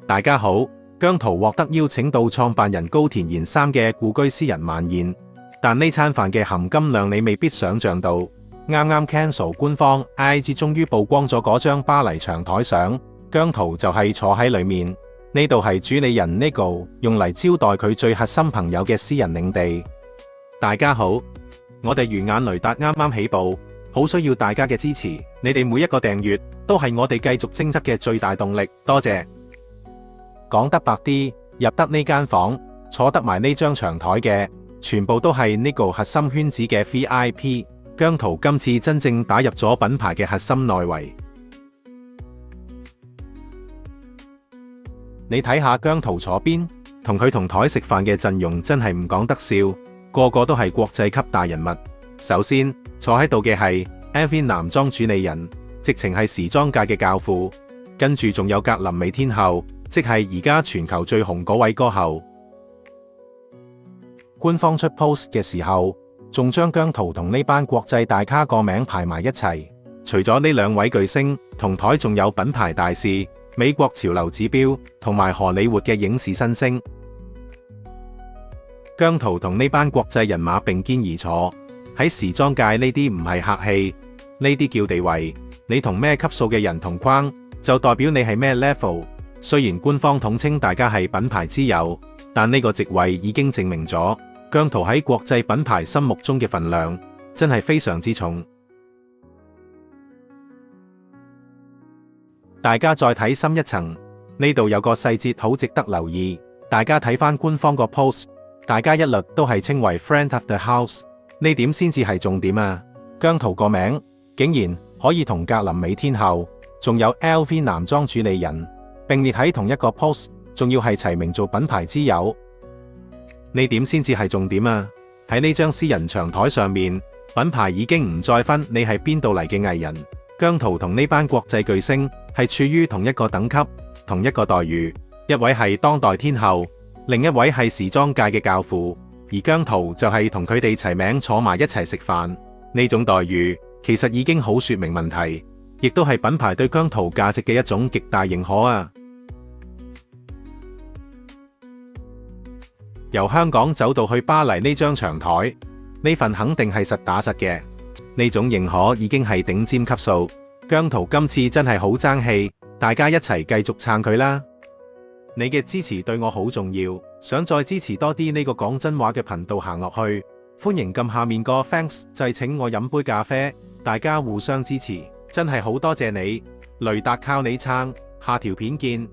大家好，姜濤獲得邀請到創辦人高田賢三嘅故居私人晚宴，但呢餐飯嘅含金量你未必想象到。啱啱 cancel 官方 IG 終於曝光咗嗰張巴黎長台相，姜濤就係坐喺裏面。呢度係主理人 Nigo 用嚟招待佢最核心朋友嘅私人領地。大家好，我哋魚眼雷達啱啱起步，好需要大家嘅支持。你哋每一個訂閱都係我哋繼續精質嘅最大動力，多謝。講得白啲，入得呢間房，坐得埋呢張長台嘅，全部都係 Nigo 核心圈子嘅 VIP。姜濤今次真正打入咗品牌嘅核心內圍。你睇下姜濤坐邊，同佢同台食飯嘅陣容真係唔講得笑，個個都係國際級大人物。首先坐喺度嘅係 LV 男裝主理人，直情係時裝界嘅教父。跟住仲有格林美天后，即係而家全球最紅嗰位歌后。官方出 post 嘅時候，仲將姜濤同呢班國際大咖個名排埋一齊。除咗呢兩位巨星，同台仲有品牌大使、美國潮流指標同埋荷里活嘅影視新星。姜濤同呢班國際人馬並肩而坐，喺時裝界呢啲唔係客氣，呢啲叫地位。你同咩級數嘅人同框，就代表你係咩 level。雖然官方統稱大家係品牌之友，但呢個席位已經證明咗姜濤喺國際品牌心目中嘅份量真係非常之重。大家再睇深一層，呢度有個細節好值得留意。大家睇翻官方個 post， 大家一律都係稱為 friend of the house， 呢點先至係重點啊！姜濤個名竟然可以同格林美天后，仲有 LV 男裝主理人並列喺同一個 post， 仲要係齊名做品牌之友，呢點先至係重點啊！喺呢張私人長台上面，品牌已經唔再分你係邊度嚟嘅藝人。姜濤同呢班國際巨星係處於同一個等級、同一個待遇，一位係當代天后，另一位係時裝界嘅教父，而姜濤就係同佢哋齊名坐埋一齊食飯。呢種待遇其實已經好說明問題，亦都係品牌對姜濤價值嘅一種極大認可啊！由香港走到去巴黎呢張長台，呢份肯定係實打實嘅。呢種認可已經係頂尖級數，姜濤今次真係好爭氣，大家一齊繼續撐佢啦！你嘅支持對我好重要，想再支持多啲呢個講真話嘅頻道行落去，歡迎撳下面個 Thanks 掣請我飲杯咖啡，大家互相支持，真係好多謝你，雷達靠你撐，下條片見。